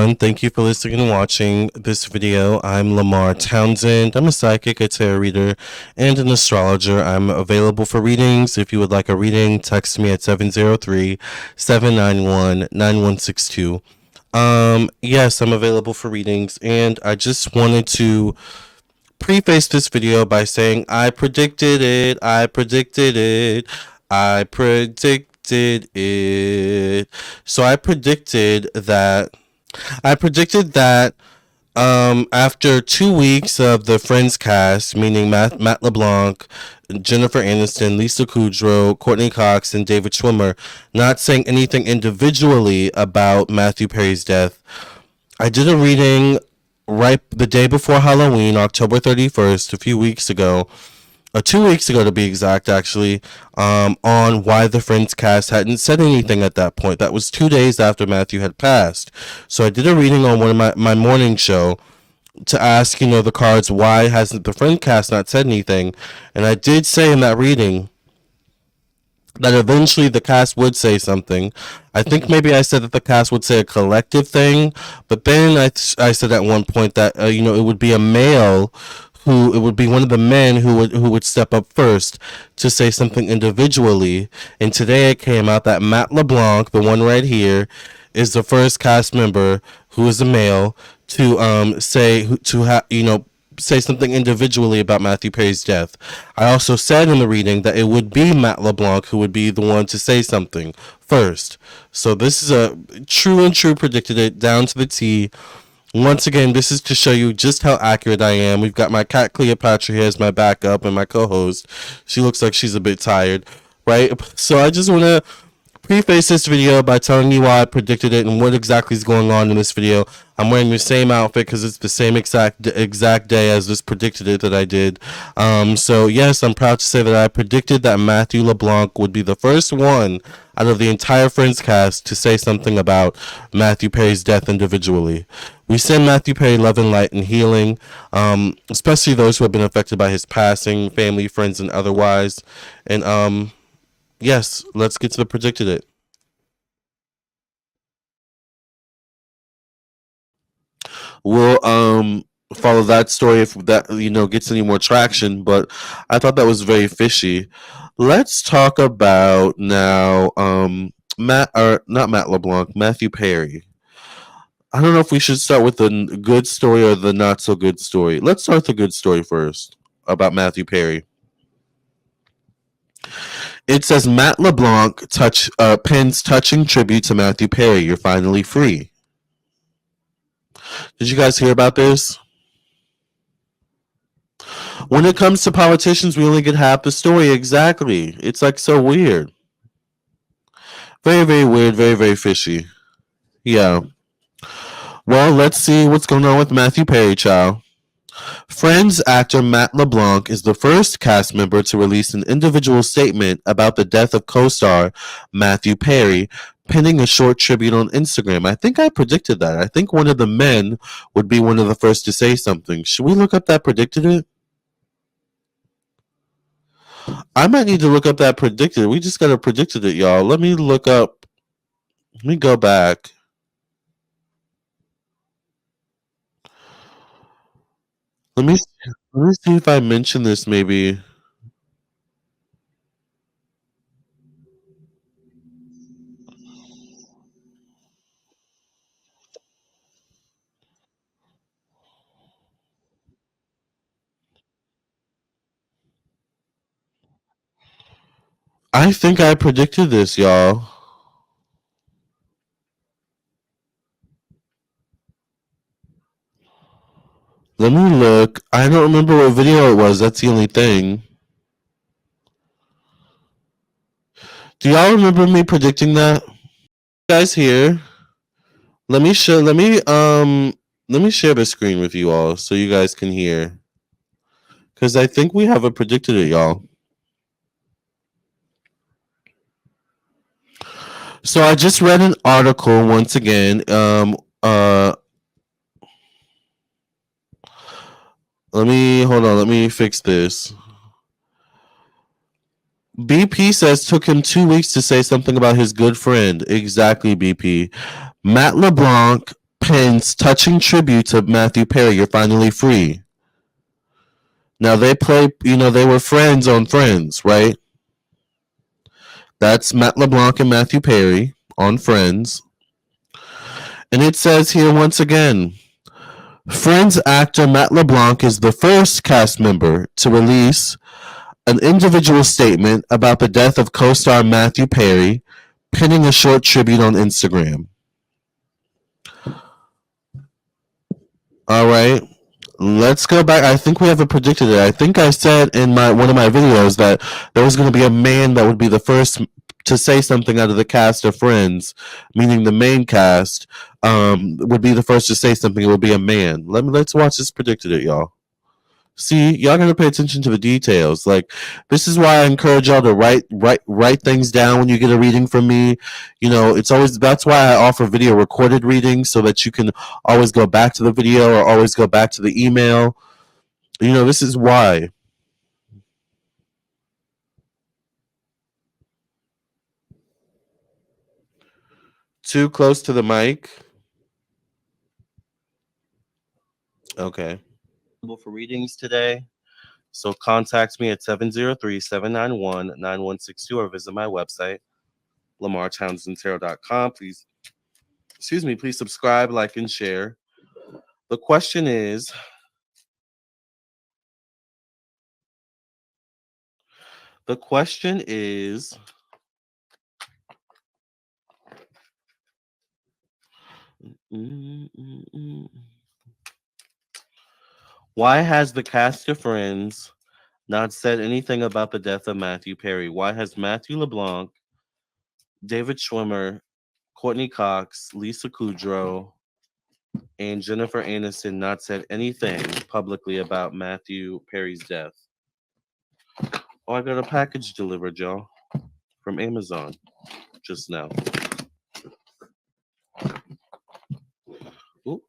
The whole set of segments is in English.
everyone. Thank you for listening and watching this video. I'm Lamarr Townsend. I'm a psychic, a tarot reader, and an astrologer. I'm available for readings. If you would like a reading, text me at 703-791-9162. Yes, I'm available for readings, and I just wanted to preface this video by saying I predicted it. I predicted it. I predicted it. So I predicted that after 2 weeks of the Friends cast, meaning Matt LeBlanc, Jennifer Aniston, Lisa Kudrow, Courtney Cox, and David Schwimmer, not saying anything individually about Matthew Perry's death, I did a reading right the day before Halloween, October 31st, a few weeks ago, 2 weeks ago to be exact, actually, on why the Friends cast hadn't said anything at that point. That was 2 days after Matthew had passed. So I did a reading on one of my morning show to ask, the cards, why hasn't the Friends cast not said anything? And I did say in that reading that eventually the cast would say something. I think maybe I said that the cast would say a collective thing, but then I said at one point that it would be a male it would be one of the men who would step up first to say something individually. And today it came out that Matt LeBlanc, the one right here, is the first cast member who is a male to say something individually about Matthew Perry's death. I also said in the reading that it would be Matt LeBlanc who would be the one to say something first. So this is a true predicted it down to the T. Once again, this is to show you just how accurate I am. We've got my cat Cleopatra here as my backup and my co-host. She looks like she's a bit tired, right? So I just want to preface this video by telling you why I predicted it and what exactly is going on in this video. I'm wearing the same outfit because it's the same exact day as this predicted it that I did. So yes, I'm proud to say that I predicted that Matthew LeBlanc would be the first one out of the entire Friends cast to say something about Matthew Perry's death individually. We send Matthew Perry love and light and healing, especially those who have been affected by his passing, family, friends, and otherwise. And yes, let's get to the predicted it. We'll follow that story if that gets any more traction, but I thought that was very fishy. Let's talk about now not Matt LeBlanc, Matthew Perry. I don't know if we should start with the good story or the not so good story. Let's start with the good story first about Matthew Perry. It says Matt LeBlanc pens touching tribute to Matthew Perry. You're finally free. Did you guys hear about this? When it comes to politicians, we only get half the story. Exactly. It's like so weird. Very, very weird. Very, very fishy. Yeah. Well, let's see what's going on with Matthew Perry, child. Friends actor Matt LeBlanc is the first cast member to release an individual statement about the death of co-star Matthew Perry, penning a short tribute on Instagram. I think I predicted that. I think one of the men would be one of the first to say something. Should we look up that predicted it? I might need to look up that predicted. We just got to predicted it, y'all. Let me look up. Let me go back. Let me see if I mention this maybe. I think I predicted this, y'all. Let me look. I don't remember what video it was. That's the only thing. Do y'all remember me predicting that? You guys here? Let me share the screen with you all so you guys can hear. Cuz I think we have a predicted it, y'all. So I just read an article once again. Let me fix this. BP says took him 2 weeks to say something about his good friend. Exactly, BP. Matt LeBlanc pins touching tribute to Matthew Perry. You're finally free. Now they play, they were friends on Friends, right? That's Matt LeBlanc and Matthew Perry on Friends. And it says here once again, Friends actor Matt LeBlanc is the first cast member to release an individual statement about the death of co-star Matthew Perry, pinning a short tribute on Instagram. All right. Let's go back. I think we haven't predicted it. I think I said in my one of my videos that there was going to be a man that would be the first to say something out of the cast of Friends, meaning the main cast, would be the first to say something. It would be a man. Let's watch this. Predicted it, y'all. See, y'all gotta pay attention to the details. Like, this is why I encourage y'all to write things down when you get a reading from me. It's always that's why I offer video recorded readings so that you can always go back to the video or always go back to the email. This is why. Too close to the mic. Okay. For readings today. So contact me at 703-791-9162 or visit my website, lamartownsendtarot.com. Please subscribe, like, and share. The question is, why has the cast of Friends not said anything about the death of Matthew Perry? Why has Matthew LeBlanc, David Schwimmer, Courtney Cox, Lisa Kudrow, and Jennifer Aniston not said anything publicly about Matthew Perry's death? Oh, I got a package delivered, y'all, from Amazon just now. Ooh.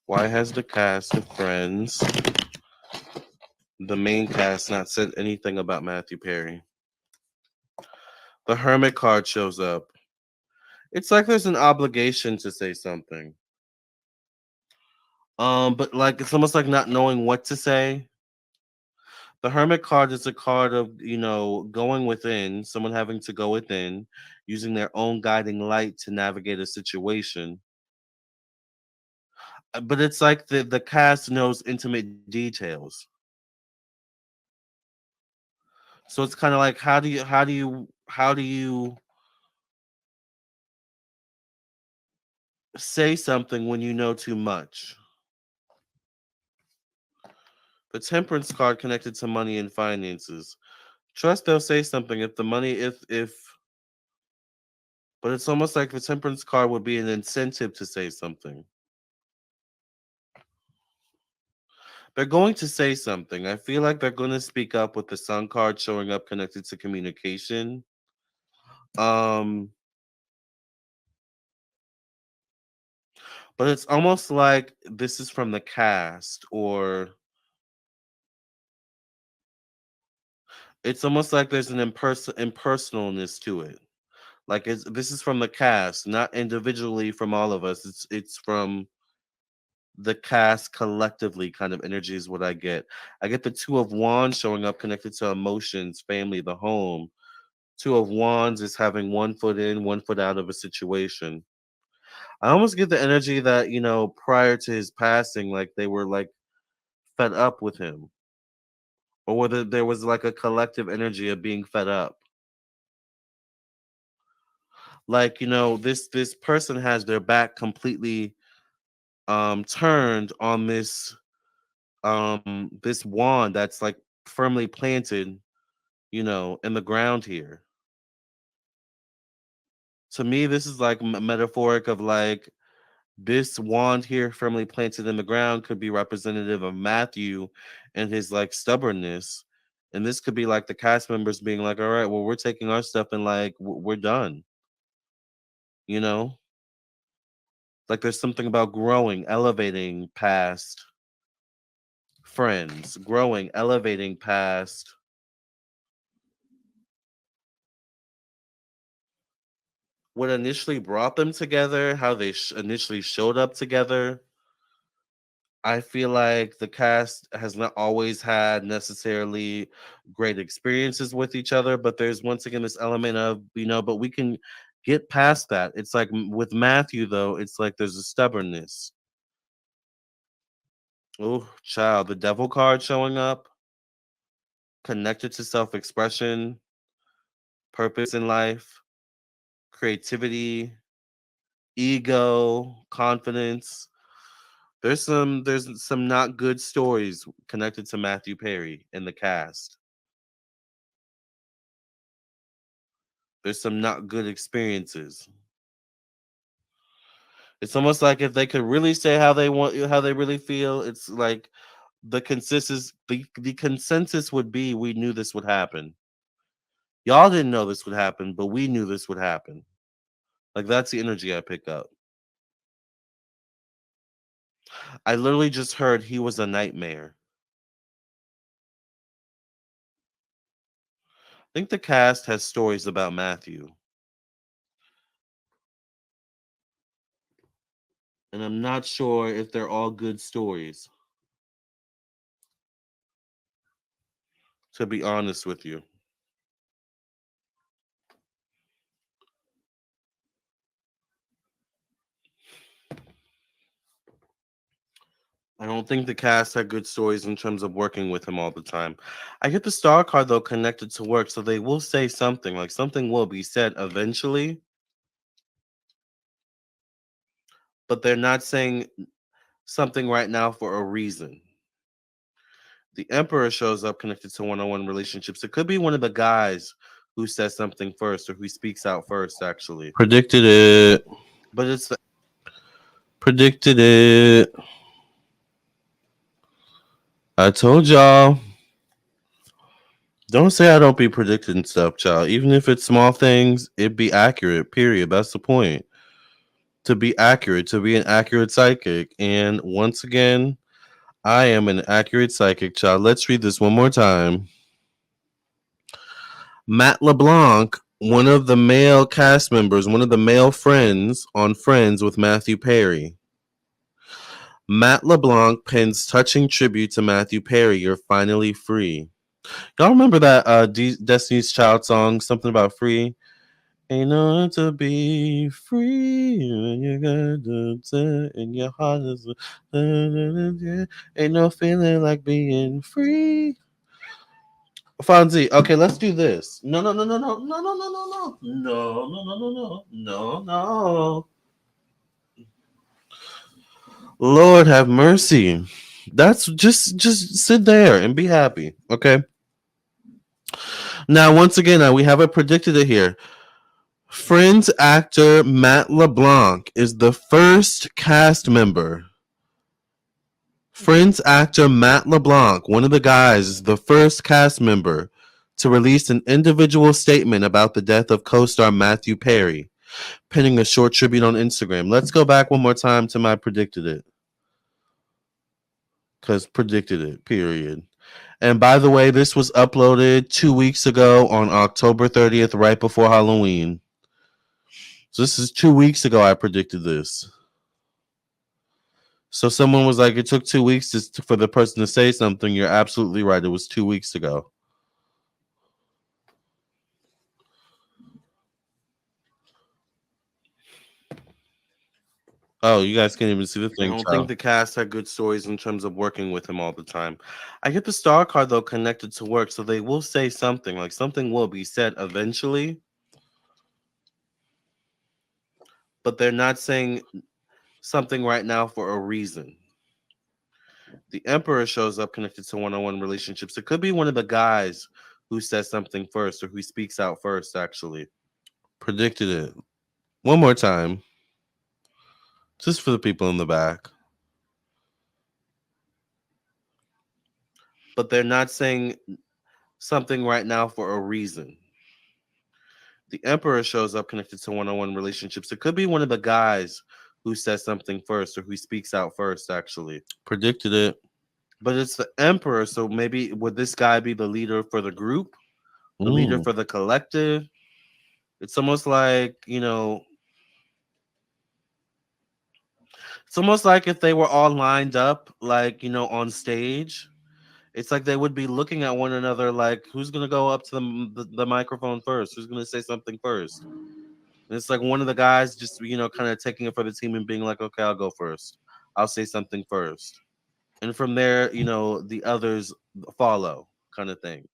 Why has the cast of Friends, the main cast, not said anything about Matthew Perry? The Hermit card shows up. It's like there's an obligation to say something. But like it's almost like not knowing what to say. The Hermit card is a card of, going within, someone having to go within, using their own guiding light to navigate a situation. But it's like the cast knows intimate details. So it's kind of like how do you say something when you know too much? The Temperance card connected to money and finances. Trust they'll say something if the money if but it's almost like the Temperance card would be an incentive to say something. They're going to say something. I feel like they're going to speak up with the Sun card showing up connected to communication. Um but it's almost like this is from the cast, or it's almost like there's an impersonalness to it. Like this is from the cast, not individually from all of us. It's from the cast collectively, kind of energy is what I get. I get the Two of Wands showing up connected to emotions, family, the home. Two of Wands is having one foot in, one foot out of a situation. I almost get the energy that, prior to his passing, like they were like fed up with him. Or whether there was like a collective energy of being fed up. Like, this person has their back completely turned on this wand that's like firmly planted, in the ground here. To me, this is like metaphoric of like this wand here firmly planted in the ground could be representative of Matthew and his like stubbornness. And this could be like the cast members being like, all right, well, we're taking our stuff and like we're done. You know, like there's something about growing, elevating past friends, growing, elevating past what initially brought them together, how they initially showed up together. I feel like the cast has not always had necessarily great experiences with each other, but there's once again this element of, but we can get past that. It's like with Matthew, though, it's like there's a stubbornness. Oh, child, the devil card showing up, connected to self expression, purpose in life, creativity, ego, confidence. There's some not good stories connected to Matthew Perry in the cast. There's some not good experiences. It's almost like if they could really say how they really feel, it's like the consensus would be we knew this would happen. Y'all didn't know this would happen, but we knew this would happen. Like that's the energy I pick up. I literally just heard he was a nightmare. I think the cast has stories about Matthew, and I'm not sure if they're all good stories, to be honest with you. I don't think the cast had good stories in terms of working with him all the time. I get the star card though connected to work, so they will say something, like something will be said eventually, but they're not saying something right now for a reason. The Emperor shows up connected to one-on-one relationships. It could be one of the guys who says something first or who speaks out first, actually. Predicted it. But it's the Predicted it. I told y'all. don't say I don't be predicting stuff, child. Even if it's small things, it be accurate. Period. That's the point. To be accurate, to be an accurate psychic. And once again, I am an accurate psychic, child. Let's read this one more time. Matt LeBlanc, one of the male cast members, one of the male friends on Friends with Matthew Perry. Matt LeBlanc pens touching tribute to Matthew Perry. You're finally free. Y'all remember that Destiny's Child song, something about free? Ain't no to be free when you got to in your heart is ain't no feeling like being free. Fonzie, okay, let's do this. No, no, no, no, no, no, no, no, no, no, no, no, no, no, no, no, no. Lord have mercy. That's just sit there and be happy. Okay. Now, once again, we haven't predicted it here. Friends actor Matt LeBlanc is the first cast member. Friends actor Matt LeBlanc, one of the guys, is the first cast member to release an individual statement about the death of co-star Matthew Perry, penning a short tribute on Instagram. Let's go back one more time to my predicted it. Because predicted it, period. And by the way, this was uploaded 2 weeks ago on October 30th, right before Halloween. So this is 2 weeks ago I predicted this. So someone was like, it took 2 weeks for the person to say something. You're absolutely right. It was 2 weeks ago. Oh, you guys can't even see the thing. I don't think the cast had good stories in terms of working with him all the time. I get the star card though connected to work, so they will say something, like something will be said eventually, but they're not saying something right now for a reason. The Emperor shows up connected to one-on-one relationships. It could be one of the guys who says something first or who speaks out first, actually. Predicted it. One more time. Just for the people in the back. But they're not saying something right now for a reason. The Emperor shows up connected to one-on-one relationships. It could be one of the guys who says something first or who speaks out first, actually. Predicted it. but it's the emperor. So maybe would this guy be the leader for the group, the leader Mm, for the collective? It's almost like, it's almost like if they were all lined up, like, on stage. It's like they would be looking at one another like, who's going to go up to the microphone first? Who's going to say something first? And it's like one of the guys just, kind of taking it for the team and being like, okay, I'll go first. I'll say something first. And from there, the others follow kind of thing.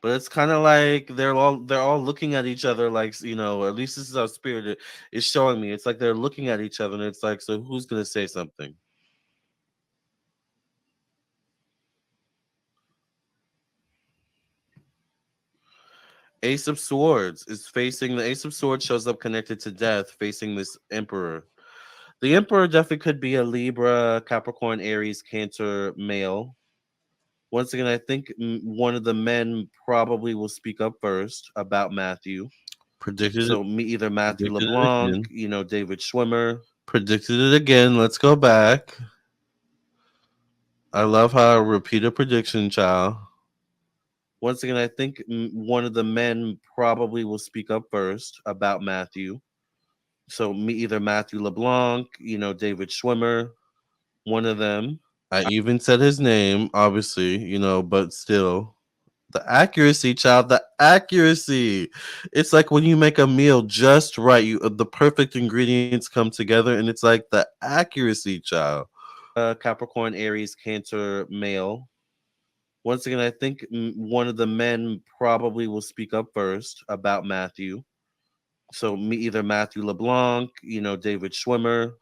But it's kind of like they're all looking at each other like, at least this is how Spirit is showing me. It's like they're looking at each other and it's like, so who's going to say something? Ace of Swords is facing the Ace of Swords shows up connected to death, facing this Emperor. The Emperor definitely could be a Libra, Capricorn, Aries, Cancer male. Once again, I think one of the men probably will speak up first about Matthew. predicted it. So me, either Matthew Predicted it LeBlanc, again. David Schwimmer. Predicted it again. Let's go back. I love how I repeat a prediction, child. Once again, I think one of the men probably will speak up first about Matthew. So me, either Matthew LeBlanc, David Schwimmer, one of them. I even said his name, obviously, but still. The accuracy, child, the accuracy. It's like when you make a meal just right, the perfect ingredients come together, and it's like the accuracy, child. Capricorn, Aries, Cancer male. Once again, I think one of the men probably will speak up first about Matthew. So me, either Matthew LeBlanc, David Schwimmer,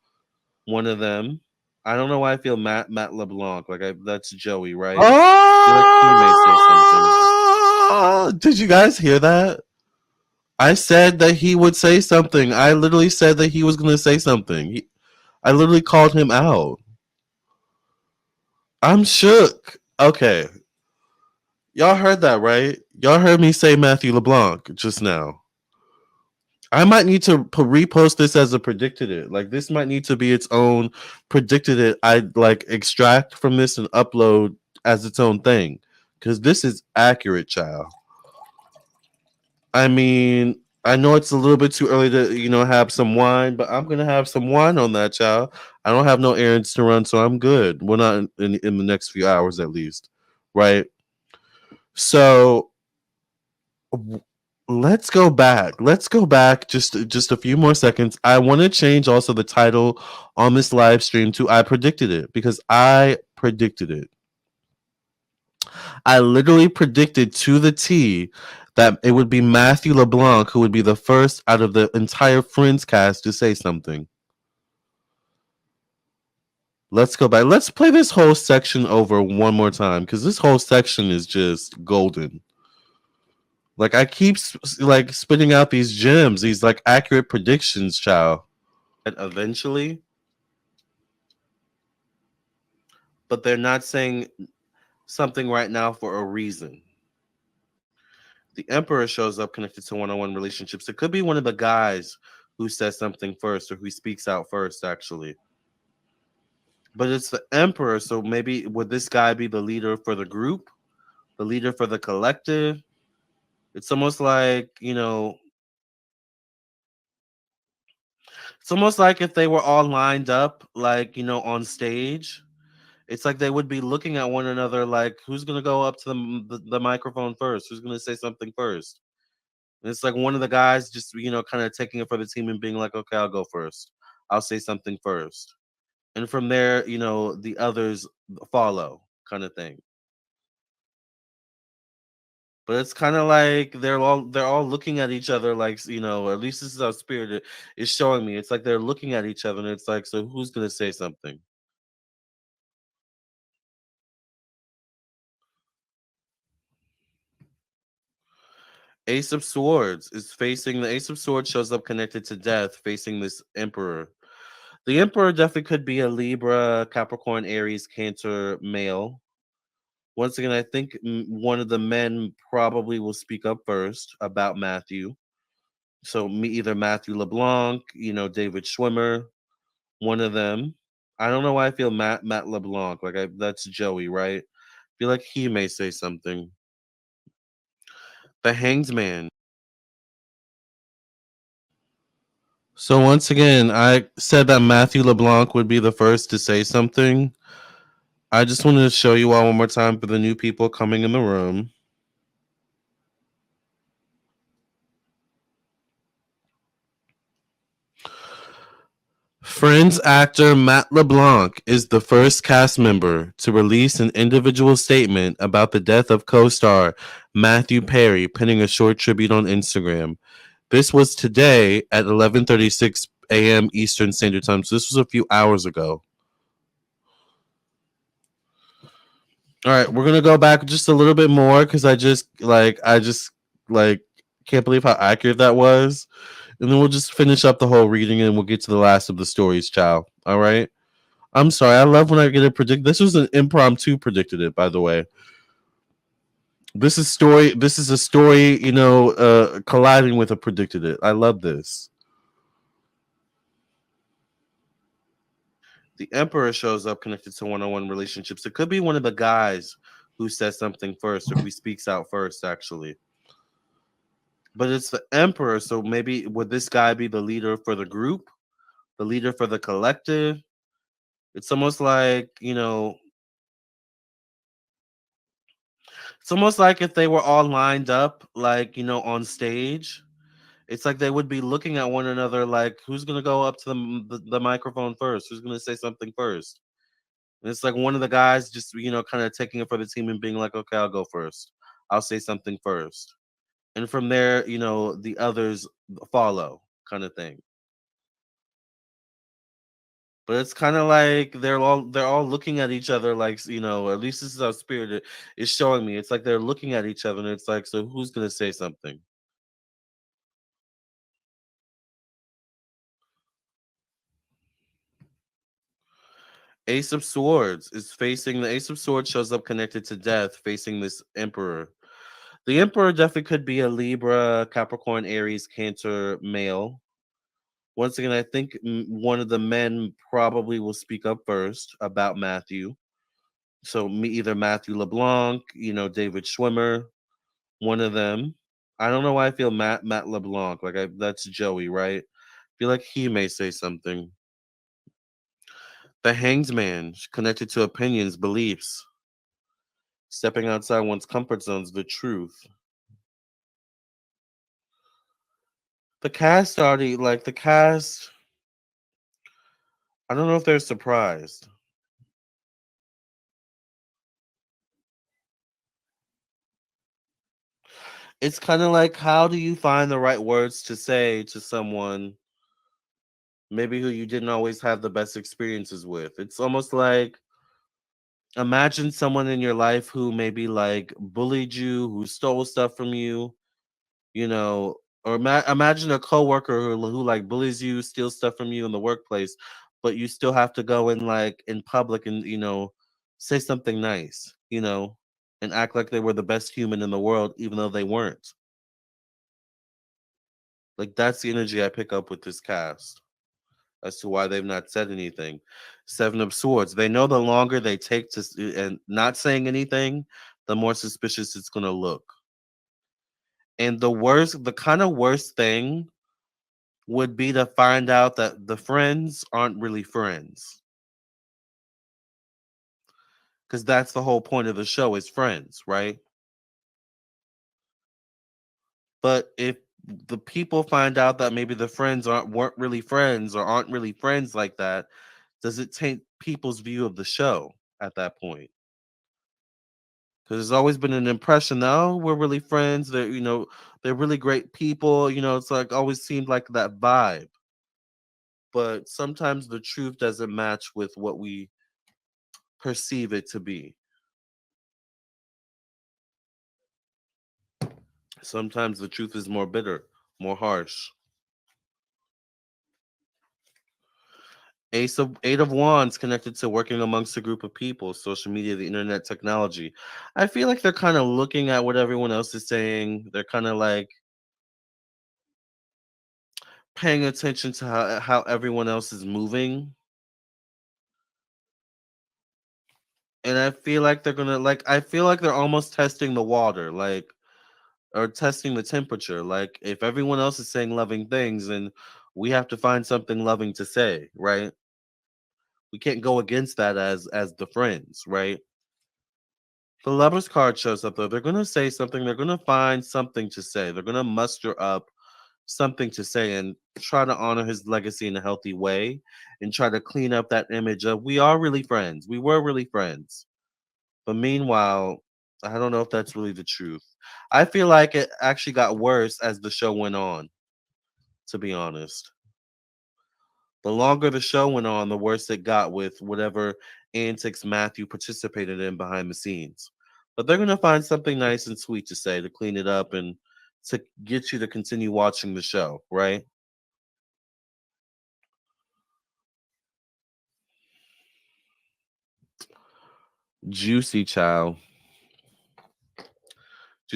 one of them. I don't know why I feel Matt LeBlanc. That's Joey, right? I feel like he may say something. Oh, did you guys hear that? I said that he would say something. I literally said that he was going to say something. I literally called him out. I'm shook. Okay. Y'all heard that, right? Y'all heard me say Matthew LeBlanc just now. I might need to repost this as a predicted it. Like this might need to be its own predicted it. I like extract from this and upload as its own thing because this is accurate, child. I mean, I know it's a little bit too early to have some wine, but I'm gonna have some wine on that, child. I don't have no errands to run, so I'm good. We're not in the next few hours at least, right? So let's go back. Let's go back just a few more seconds. I want to change also the title on this live stream to I predicted it because I predicted it. I literally predicted to the T that it would be Matthew LeBlanc who would be the first out of the entire Friends cast to say something. Let's go back. Let's play this whole section over one more time because this whole section is just golden. Like I keep like spitting out these gems, these like accurate predictions, child. Eventually, but they're not saying something right now for a reason. The Emperor shows up connected to one-on-one relationships. It could be one of the guys who says something first or who speaks out first, actually. But it's the Emperor, so maybe would this guy be the leader for the group, the leader for the collective? It's almost like, it's almost like if they were all lined up, like, on stage. It's like they would be looking at one another like, who's going to go up to the microphone first? Who's going to say something first? And it's like one of the guys just, kind of taking it for the team and being like, okay, I'll go first. I'll say something first. And from there, the others follow kind of thing. But it's kind of like they're all looking at each other like, at least this is how Spirit is showing me. It's like they're looking at each other and it's like, so who's going to say something? Ace of Swords is facing the Ace of Swords shows up connected to death, facing this Emperor. The Emperor definitely could be a Libra, Capricorn, Aries, Cancer male. Once again, I think one of the men probably will speak up first about Matthew. So me, either Matthew LeBlanc, David Schwimmer, one of them. I don't know why I feel Matt LeBlanc. That's Joey, right? Feel like he may say something. The Hanged Man. So once again, I said that Matthew LeBlanc would be the first to say something. I just wanted to show you all one more time for the new people coming in the room. Friends actor Matt LeBlanc is the first cast member to release an individual statement about the death of co-star Matthew Perry, penning a short tribute on Instagram. This was today at 11:36 a.m. Eastern Standard Time. So this was a few hours ago. All right, we're gonna go back just a little bit more because I just can't believe how accurate that was, and then we'll just finish up the whole reading and we'll get to the last of the stories. Ciao. All right. I'm sorry. I love when I get it predict. This was an impromptu predicted it, by the way. This is story. This is a story. Colliding with a predicted it. I love this. The Emperor shows up connected to one-on-one relationships. It could be one of the guys who says something first or who speaks out first, actually. But it's the Emperor, so maybe would this guy be the leader for the group, the leader for the collective? It's almost like, it's almost like if they were all lined up, like, on stage. It's like they would be looking at one another like, who's going to go up to the microphone first? Who's going to say something first? And it's like one of the guys just, kind of taking it for the team and being like, okay, I'll go first. I'll say something first. And from there, the others follow kind of thing. But it's kind of like they're all looking at each other like, at least this is how Spirit is showing me. It's like they're looking at each other and it's like, so who's going to say something? Ace of Swords is facing the Ace of Swords shows up connected to death, facing this Emperor. The Emperor definitely could be a Libra, Capricorn, Aries, Cancer male. Once again, I think one of the men probably will speak up first about Matthew. So either Matthew LeBlanc, David Schwimmer, one of them. I don't know why I feel Matt LeBlanc. That's Joey, right? Feel like he may say something. The Hanged Man connected to opinions, beliefs, stepping outside one's comfort zones, the truth. The cast. I don't know if they're surprised. It's kind of like, how do you find the right words to say to someone maybe who you didn't always have the best experiences with? It's almost like, imagine someone in your life who maybe like bullied you, who stole stuff from you, you know, or imagine a coworker who like bullies you, steals stuff from you in the workplace, but you still have to go in like in public and say something nice, and act like they were the best human in the world, even though they weren't. Like that's the energy I pick up with this cast as to why they've not said anything. Seven of Swords. They know the longer they take and not saying anything, the more suspicious it's gonna look. And the kind of worst thing would be to find out that the friends aren't really friends, because that's the whole point of the show is friends, right? But if the people find out that maybe the friends weren't really friends or aren't really friends like that, does it taint people's view of the show at that point? Because there's always been an impression that, oh, we're really friends, they're really great people, it's like always seemed like that vibe. But sometimes the truth doesn't match with what we perceive it to be. Sometimes the truth is more bitter, more harsh. Eight of Wands connected to working amongst a group of people, social media, the internet, technology. I feel like they're kind of looking at what everyone else is saying. They're kind of like paying attention to how everyone else is moving. And I feel like they're gonna like I feel like they're almost testing the water, like or testing the temperature. Like if everyone else is saying loving things, and we have to find something loving to say, right? We can't go against that as the friends, right? The lovers card shows up though. They're gonna say something. They're gonna find something to say. They're gonna muster up something to say and try to honor his legacy in a healthy way and try to clean up that image of we are really friends. We were really friends. But meanwhile, I don't know if that's really the truth. I feel like it actually got worse as the show went on, to be honest. The longer the show went on, the worse it got with whatever antics Matthew participated in behind the scenes. But they're going to find something nice and sweet to say to clean it up and to get you to continue watching the show, right? Juicy child.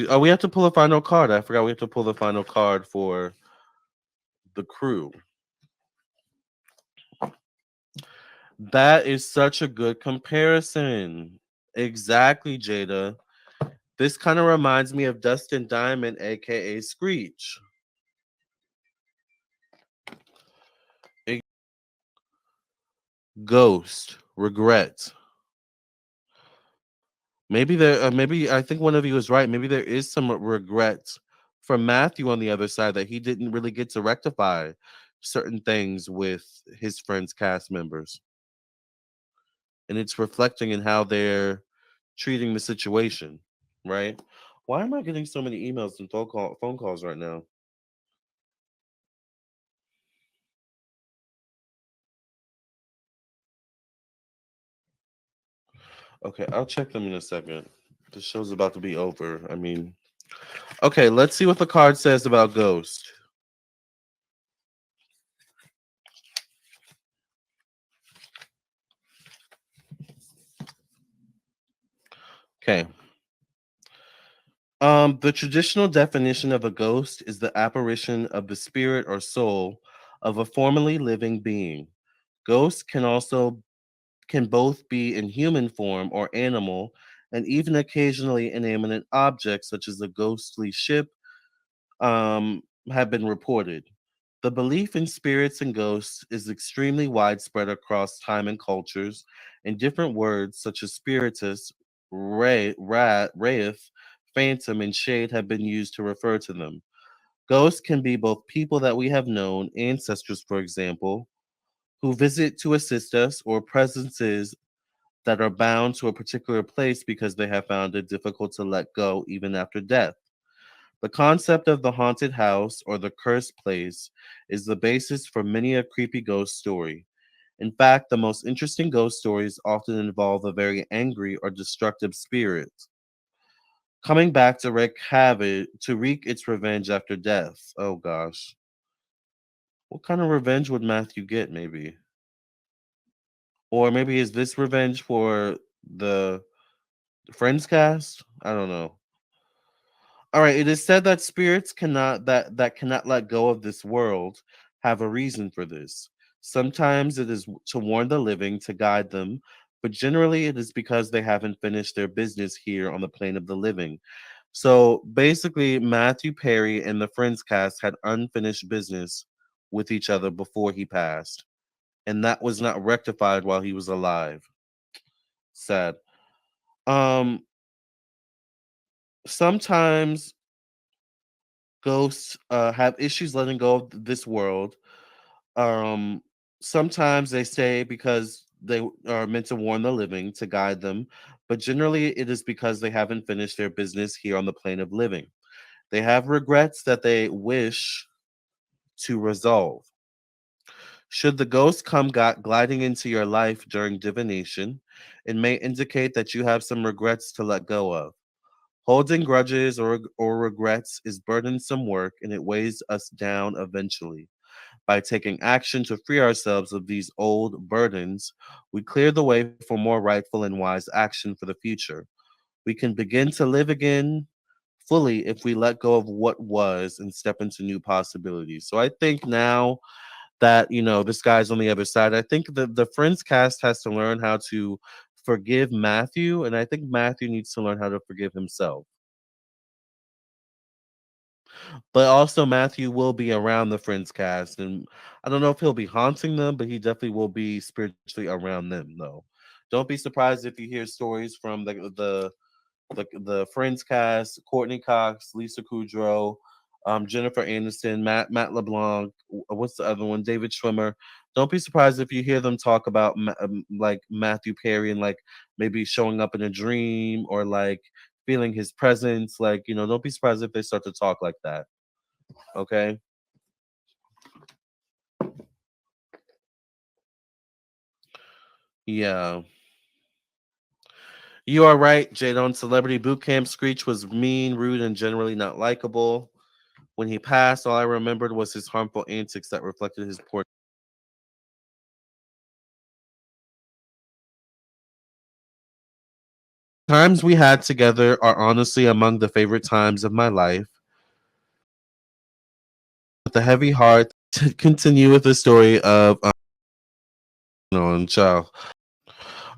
Oh, we have to pull a final card. I forgot we have to pull the final card for the crew. That is such a good comparison. Exactly, Jada. This kind of reminds me of Dustin Diamond, aka Screech. Ghost, regret. Maybe there, maybe I think one of you is right. Maybe there is some regret from Matthew on the other side that he didn't really get to rectify certain things with his friends' cast members, and it's reflecting in how they're treating the situation, right? Why am I getting so many emails and phone calls right now? Okay, I'll check them in a second. The show's about to be over. I mean, okay, let's see what the card says about Ghost. Okay. The traditional definition of a ghost is the apparition of the spirit or soul of a formerly living being. Ghosts can both be in human form or animal, and even occasionally inanimate objects such as a ghostly ship have been reported. The belief in spirits and ghosts is extremely widespread across time and cultures, and different words such as spiritus, wraith, phantom, and shade have been used to refer to them. Ghosts can be both people that we have known, ancestors, for example, who visit to assist us, or presences that are bound to a particular place because they have found it difficult to let go even after death. The concept of the haunted house or the cursed place is the basis for many a creepy ghost story. In fact, the most interesting ghost stories often involve a very angry or destructive spirit coming back to wreak its revenge after death. Oh gosh. What kind of revenge would Matthew get, maybe? Or maybe is this revenge for the Friends cast? I don't know. All right, it is said that spirits that cannot let go of this world have a reason for this. Sometimes it is to warn the living to guide them, but generally it is because they haven't finished their business here on the plane of the living. So basically, Matthew Perry and the Friends cast had unfinished business with each other before he passed, and that was not rectified while he was alive. Sad. Um, Sometimes ghosts have issues letting go of this world. Um, Sometimes they stay because they are meant to warn the living, to guide them, but generally it is because they haven't finished their business here on the plane of living. They have regrets that they wish to resolve. Should the ghost come gliding into your life during divination, it may indicate that you have some regrets to let go of. Holding grudges or regrets is burdensome work and it weighs us down eventually. By taking action to free ourselves of these old burdens, we clear the way for more rightful and wise action for the future. We can begin to live again fully if we let go of what was and step into new possibilities. So I think now that this guy's on the other side, I think the Friends cast has to learn how to forgive Matthew, and I think Matthew needs to learn how to forgive himself. But also, Matthew will be around the Friends cast, and I don't know if he'll be haunting them, but he definitely will be spiritually around them, though. Don't be surprised if you hear stories from the Friends cast: Courtney Cox, Lisa Kudrow, Jennifer Aniston, Matt LeBlanc. What's the other one? David Schwimmer. Don't be surprised if you hear them talk about like Matthew Perry and like maybe showing up in a dream or like feeling his presence. Like don't be surprised if they start to talk like that. Okay. Yeah. You are right, Jadon. Celebrity Boot Camp Screech was mean, rude, and generally not likable. When he passed, all I remembered was his harmful antics that reflected his poor. Times we had together are honestly among the favorite times of my life. With a heavy heart, to continue with the story of on child.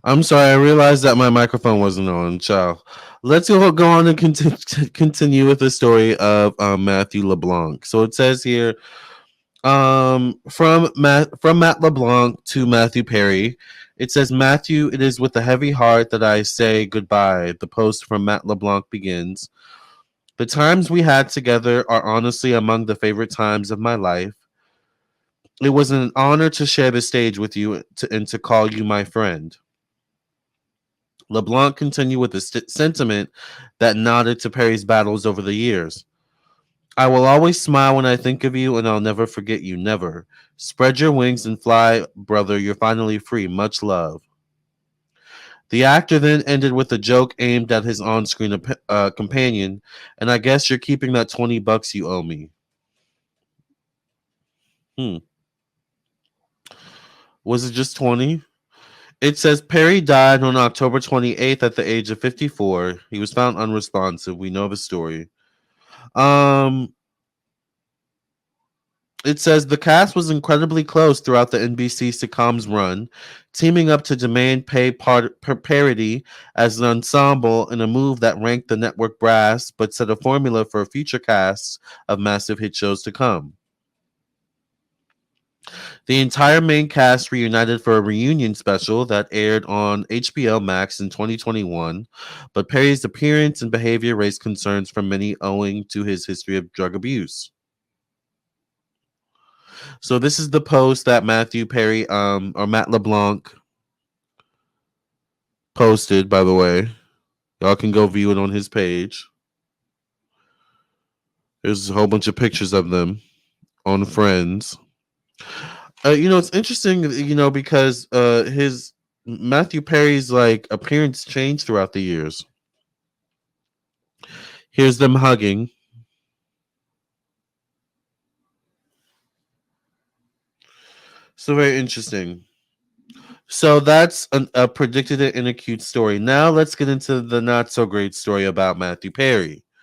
I'm sorry, I realized that my microphone wasn't on, child. Let's go on and continue with the story of Matthew LeBlanc. So it says here, from Matt LeBlanc to Matthew Perry. It says, Matthew, it is with a heavy heart that I say goodbye. The post from Matt LeBlanc begins. The times we had together are honestly among the favorite times of my life. It was an honor to share the stage with you and to call you my friend. LeBlanc continued with a sentiment that nodded to Perry's battles over the years. I will always smile when I think of you, and I'll never forget you. Never. Spread your wings and fly, brother. You're finally free. Much love. The actor then ended with a joke aimed at his on screen companion, and I guess you're keeping that $20 you owe me. Hmm. Was it just 20? It says Perry died on October 28th at the age of 54. He was found unresponsive. We know the story. Um, It says the cast was incredibly close throughout the NBC sitcom's run, teaming up to demand parody as an ensemble in a move that ranked the network brass but set a formula for future casts of massive hit shows to come. The entire main cast reunited for a reunion special that aired on HBO Max in 2021, but Perry's appearance and behavior raised concerns from many owing to his history of drug abuse. So this is the post that Matthew Perry or Matt LeBlanc posted, by the way. Y'all can go view it on his page. There's a whole bunch of pictures of them on Friends. It's interesting, because his Matthew Perry's like appearance changed throughout the years. Here's them hugging. So very interesting. So that's a predicted and a cute story. Now let's get into the not so great story about Matthew Perry.